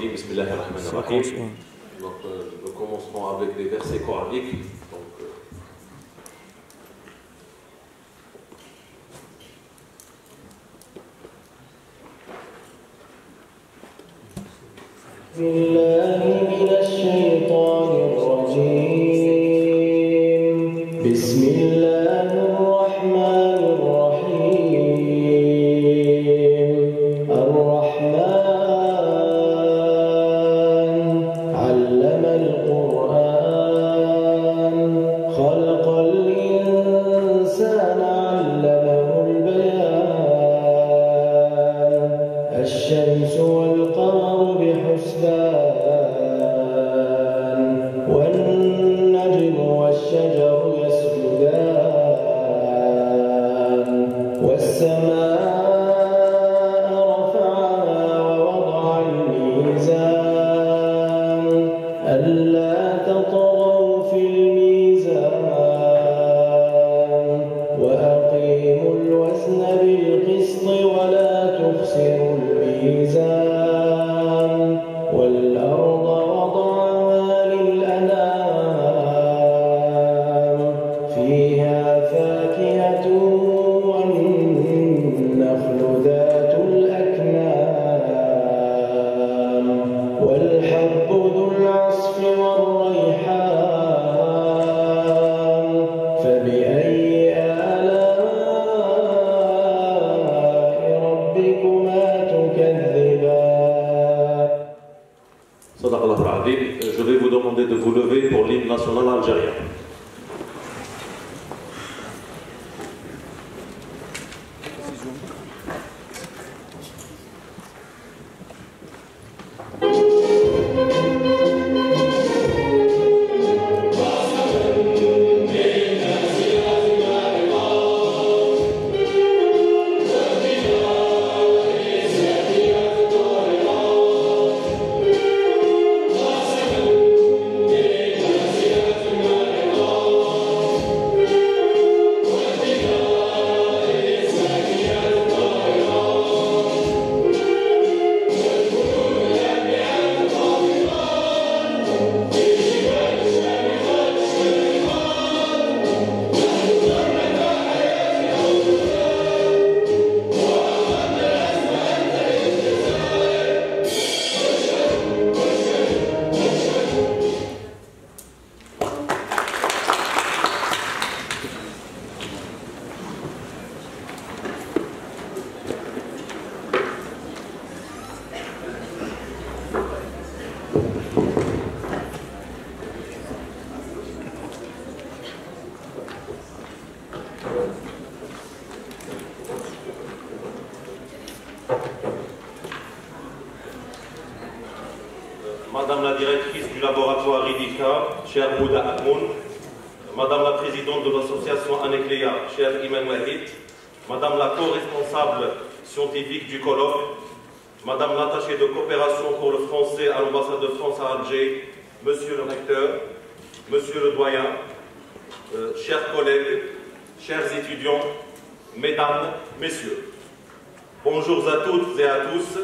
Rajim, Bismillahirrahmanirrahim. Donc, nous commencerons avec des versets coraniques. Je vais vous demander de vous lever pour l'hymne national algérien. Madame la directrice du laboratoire Ridika, chère Houda Akmoun, Madame la présidente de l'association Anecléa, chère Iman Wahid, Madame la co-responsable scientifique du colloque, Madame l'attachée de coopération pour le français à l'ambassade de France à Alger, Monsieur le recteur, Monsieur le doyen, chers collègues, chers étudiants, Mesdames, Messieurs, bonjour à toutes et à tous.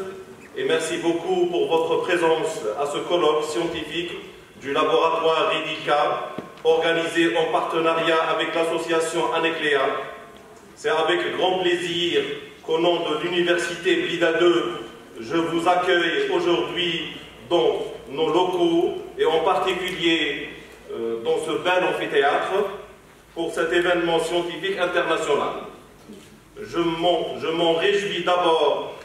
Et merci beaucoup pour votre présence à ce colloque scientifique du laboratoire Ridika, organisé en partenariat avec l'association Anecléa. C'est avec grand plaisir qu'au nom de l'université Blida 2, je vous accueille aujourd'hui dans nos locaux et en particulier dans ce bel amphithéâtre pour cet événement scientifique international. Je m'en réjouis d'abord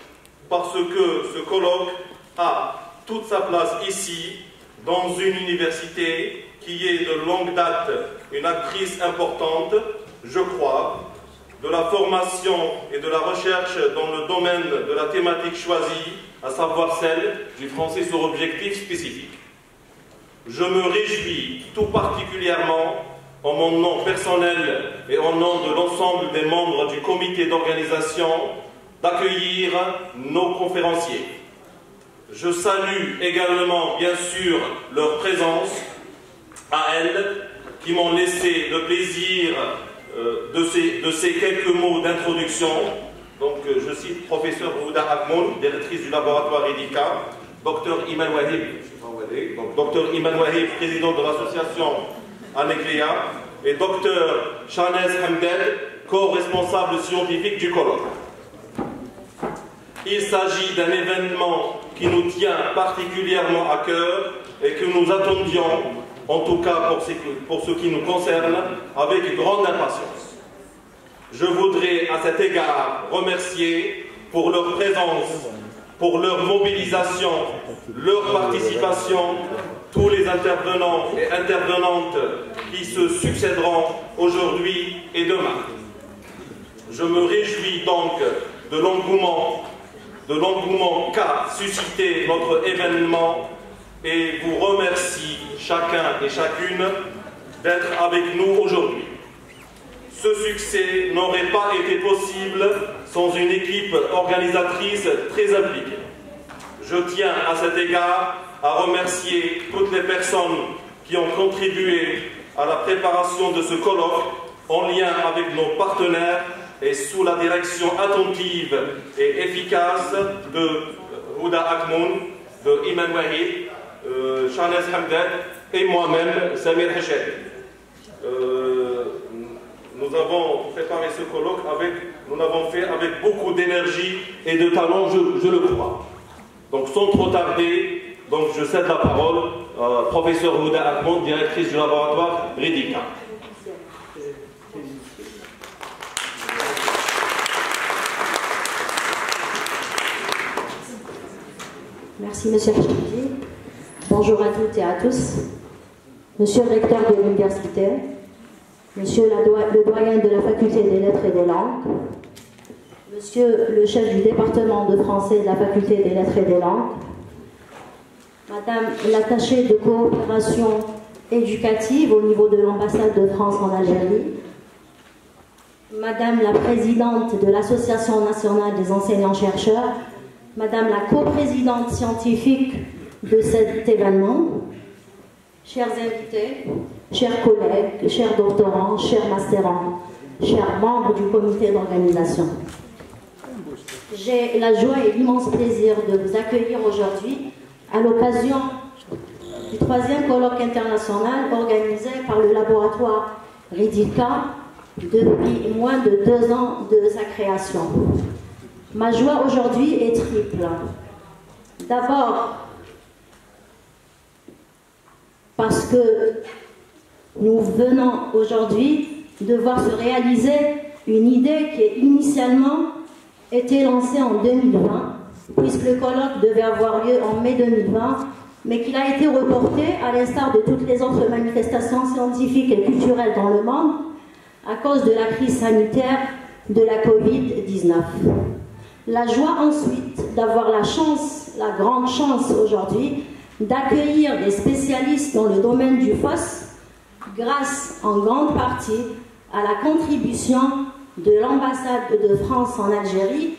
parce que ce colloque a toute sa place ici, dans une université qui est de longue date une actrice importante, je crois, de la formation et de la recherche dans le domaine de la thématique choisie, à savoir celle du français sur objectif spécifique. Je me réjouis tout particulièrement, en mon nom personnel et en nom de l'ensemble des membres du comité d'organisation, d'accueillir nos conférenciers. Je salue également, bien sûr, leur présence à elles, qui m'ont laissé le plaisir de ces quelques mots d'introduction. Donc, je cite professeur Houda Akmoun, directrice du laboratoire Ridika. Dr Iman Wahib, donc Dr Iman Wahib, président de l'association Anekleya, et Dr Chanez Hamdel, co-responsable scientifique du colloque. Il s'agit d'un événement qui nous tient particulièrement à cœur et que nous attendions, en tout cas pour ce qui nous concerne, avec grande impatience. Je voudrais à cet égard remercier pour leur présence, pour leur mobilisation, leur participation, tous les intervenants et intervenantes qui se succéderont aujourd'hui et demain. Je me réjouis donc de l'engouement qu'a suscité notre événement et vous remercie chacun et chacune d'être avec nous aujourd'hui. Ce succès n'aurait pas été possible sans une équipe organisatrice très impliquée. Je tiens à cet égard à remercier toutes les personnes qui ont contribué à la préparation de ce colloque en lien avec nos partenaires et sous la direction attentive et efficace de Houda Akmoun, de Iman Wahib, Chanez Hamdel et moi-même, Samir Hachel. Nous avons préparé ce colloque nous l'avons fait avec beaucoup d'énergie et de talent, je le crois. Donc sans trop tarder, donc je cède la parole à professeur Houda Akmoun, directrice du laboratoire Ridika. Merci, Monsieur le Président. Bonjour à toutes et à tous. Monsieur le recteur de l'université, Monsieur le doyen de la faculté des lettres et des langues, Monsieur le chef du département de français de la faculté des lettres et des langues, Madame l'attachée de coopération éducative au niveau de l'ambassade de France en Algérie, Madame la présidente de l'Association nationale des enseignants-chercheurs, Madame la coprésidente scientifique de cet événement, chers invités, chers collègues, chers doctorants, chers mastérants, chers membres du comité d'organisation. J'ai la joie et l'immense plaisir de vous accueillir aujourd'hui à l'occasion du 3e colloque international organisé par le laboratoire Ridika depuis moins de 2 ans de sa création. Ma joie aujourd'hui est triple. D'abord, parce que nous venons aujourd'hui de voir se réaliser une idée qui a initialement été lancée en 2020, puisque le colloque devait avoir lieu en mai 2020, mais qu'il a été reporté, à l'instar de toutes les autres manifestations scientifiques et culturelles dans le monde, à cause de la crise sanitaire de la Covid-19. La joie ensuite d'avoir la chance, la grande chance aujourd'hui, d'accueillir des spécialistes dans le domaine du FOSS, grâce en grande partie à la contribution de l'ambassade de France en Algérie,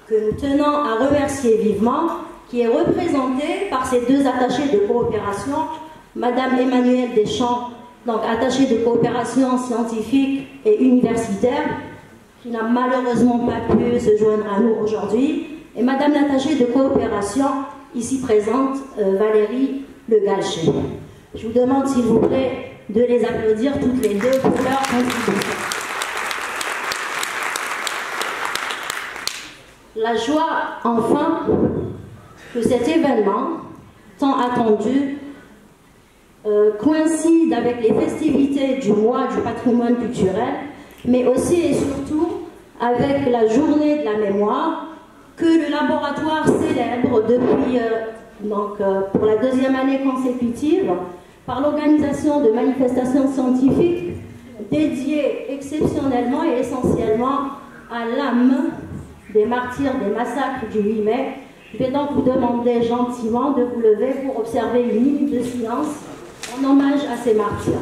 que nous tenons à remercier vivement, qui est représentée par ces 2 attachés de coopération, Madame Emmanuelle Deschamps, donc attachée de coopération scientifique et universitaire, qui n'a malheureusement pas pu se joindre à nous aujourd'hui, et Madame l'attachée de coopération, ici présente, Valérie Le Galcher. Je vous demande, s'il vous plaît, de les applaudir toutes les 2 pour leur contribution. La joie, enfin, que cet événement, tant attendu, coïncide avec les festivités du mois du patrimoine culturel, mais aussi et surtout avec la journée de la mémoire que le laboratoire célèbre depuis, pour la 2e année consécutive, par l'organisation de manifestations scientifiques dédiées exceptionnellement et essentiellement à l'âme des martyrs des massacres du 8 mai. Je vais donc vous demander gentiment de vous lever pour observer une minute de silence en hommage à ces martyrs.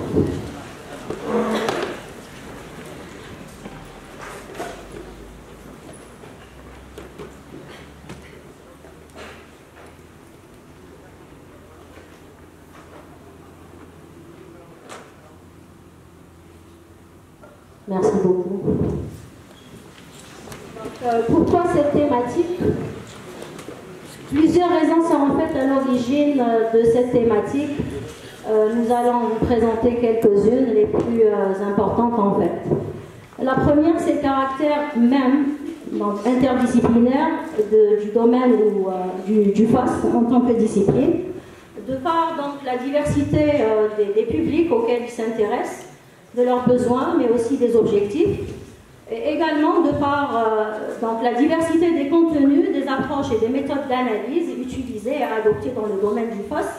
Merci beaucoup. Donc, pourquoi cette thématique? Plusieurs raisons sont en fait à l'origine de cette thématique. Nous allons vous présenter quelques-unes, les plus importantes en fait. La première, c'est le caractère même, donc interdisciplinaire du domaine ou du FOSS en tant que discipline, de par donc la diversité des publics auxquels ils s'intéressent, de leurs besoins, mais aussi des objectifs, et également de par donc la diversité des contenus, des approches et des méthodes d'analyse utilisées et adoptées dans le domaine du FOSS,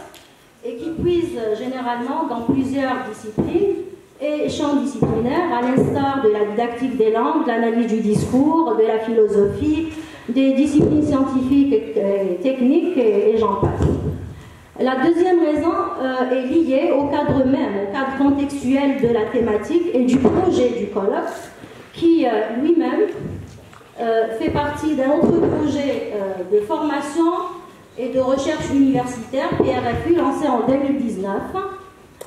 et qui puisent généralement dans plusieurs disciplines et champs disciplinaires, à l'instar de la didactique des langues, de l'analyse du discours, de la philosophie, des disciplines scientifiques et techniques, et j'en passe. La deuxième raison est liée au cadre même, au cadre contextuel de la thématique et du projet du colloque, qui lui-même fait partie d'un autre projet de formation et de recherche universitaire, PRFU, lancé en 2019,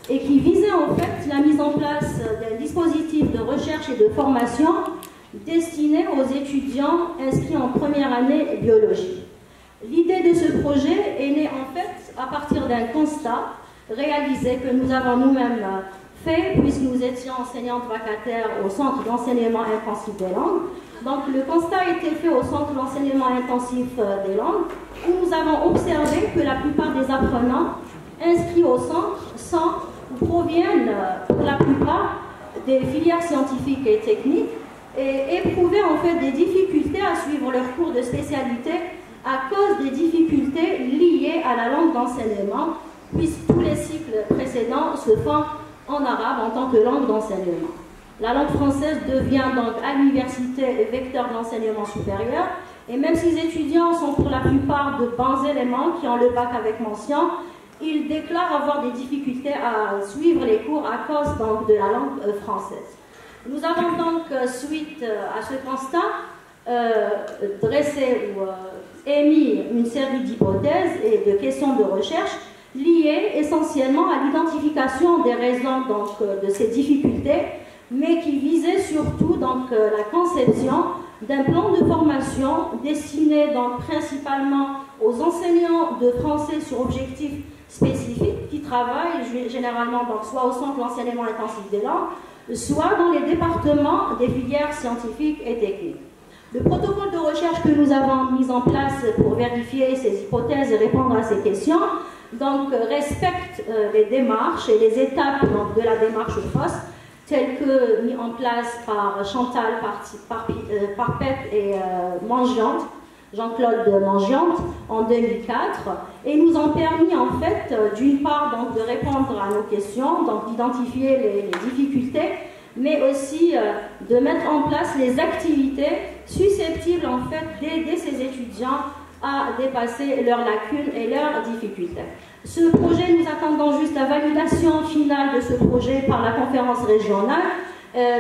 et qui visait en fait la mise en place d'un dispositif de recherche et de formation destiné aux étudiants inscrits en première année biologie. L'idée de ce projet est née en fait à partir d'un constat réalisé que nous avons nous-mêmes fait puisque nous étions enseignantes vacataires au centre d'enseignement intensif des langues. Donc le constat a été fait au centre d'enseignement intensif des langues où nous avons observé que la plupart des apprenants inscrits au centre proviennent pour la plupart des filières scientifiques et techniques et éprouvaient en fait des difficultés à suivre leurs cours de spécialité à cause des difficultés liées à la langue d'enseignement, puisque tous les cycles précédents se font en arabe en tant que langue d'enseignement. La langue française devient donc à l'université vecteur d'enseignement supérieur, et même si les étudiants sont pour la plupart de bons éléments qui ont le bac avec mention, ils déclarent avoir des difficultés à suivre les cours à cause donc de la langue française. Nous avons donc, suite à ce constat, dressé ou émis une série d'hypothèses et de questions de recherche liées essentiellement à l'identification des raisons donc, de ces difficultés, mais qui visaient surtout donc, la conception d'un plan de formation destiné donc, principalement aux enseignants de français sur objectifs spécifiques qui travaillent généralement donc, soit au centre d'enseignement intensif des langues, soit dans les départements des filières scientifiques et techniques. Le protocole de recherche que nous avons mis en place pour vérifier ces hypothèses et répondre à ces questions donc, respecte les démarches et les étapes donc, de la démarche FOSS telles que mis en place par Chantal Parpette et Mangiante, Jean-Claude Mangiante en 2004 et nous ont permis en fait d'une part donc, de répondre à nos questions, donc d'identifier les difficultés, mais aussi de mettre en place les activités susceptibles en fait d'aider ces étudiants à dépasser leurs lacunes et leurs difficultés. Ce projet, nous attendons juste la validation finale de ce projet par la conférence régionale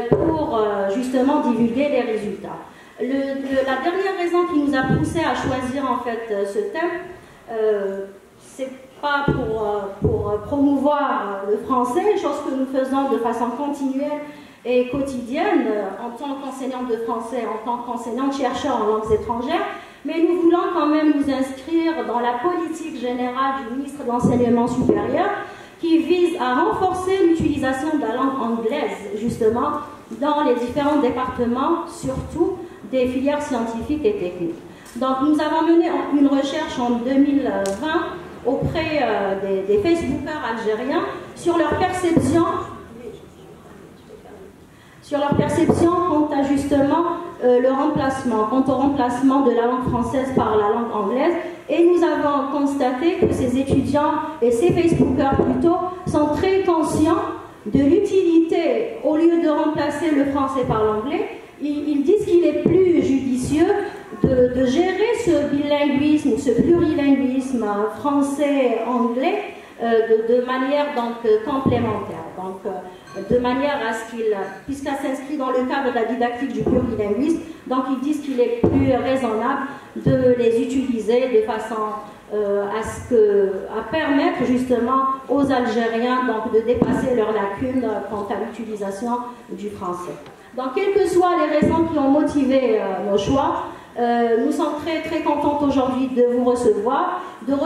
pour justement divulguer les résultats. La dernière raison qui nous a poussé à choisir en fait ce thème, c'est pas pour promouvoir le français, chose que nous faisons de façon continuelle et quotidienne en tant qu'enseignante de français, en tant qu'enseignante chercheur en langues étrangères, mais nous voulons quand même nous inscrire dans la politique générale du ministre de l'Enseignement supérieur qui vise à renforcer l'utilisation de la langue anglaise, justement, dans les différents départements, surtout des filières scientifiques et techniques. Donc nous avons mené une recherche en 2020 auprès des Facebookers algériens sur leur perception quant à justement le remplacement, quant au remplacement de la langue française par la langue anglaise. Et nous avons constaté que ces étudiants et ces Facebookers plutôt sont très conscients de l'utilité, au lieu de remplacer le français par l'anglais, ils disent qu'il est plus judicieux de gérer ce bilinguisme, ce plurilinguisme français-anglais de manière donc complémentaire. Donc, de manière à ce qu'il, puisqu'il s'inscrit dans le cadre de la didactique du plurilinguisme, donc ils disent qu'il est plus raisonnable de les utiliser de façon à permettre justement aux Algériens donc, de dépasser leurs lacunes quant à l'utilisation du français. Donc, quelles que soient les raisons qui ont motivé nos choix, Nous sommes très très contentes aujourd'hui de vous recevoir, 9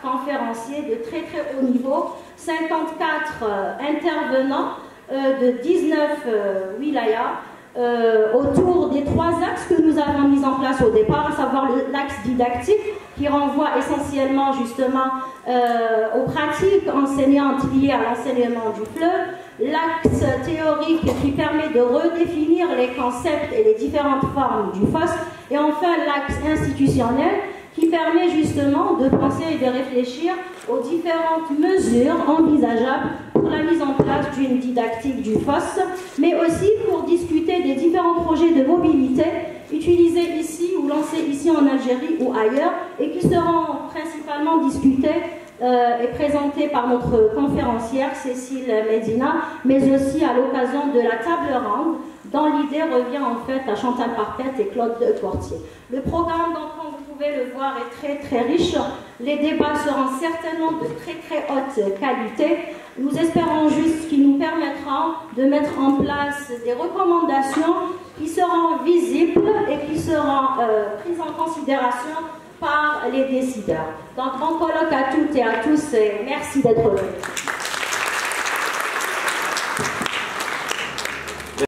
conférenciers de très très haut niveau, 54 intervenants de 19 wilayas autour des 3 axes que nous avons mis en place au départ, à savoir l'axe didactique qui renvoie essentiellement justement aux pratiques enseignantes liées à l'enseignement du FLE, l'axe théorique qui permet de redéfinir les concepts et les différentes formes du FOSS, et enfin l'axe institutionnel qui permet justement de penser et de réfléchir aux différentes mesures envisageables pour la mise en place d'une didactique du FOSS, mais aussi pour discuter des différents projets de mobilité utilisés ici ou lancés ici en Algérie ou ailleurs et qui seront principalement discutés et présentés par notre conférencière Cécile Medina, mais aussi à l'occasion de la table ronde dont l'idée revient en fait à Chantal Parpet et Claude Portier. Le programme, donc, comme vous pouvez le voir, est très très riche. Les débats seront certainement de très très haute qualité. Nous espérons juste qu'ils nous permettront de mettre en place des recommandations qui seront visibles et qui seront prises en considération par les décideurs. Donc, bon colloque à toutes et à tous et merci d'être là.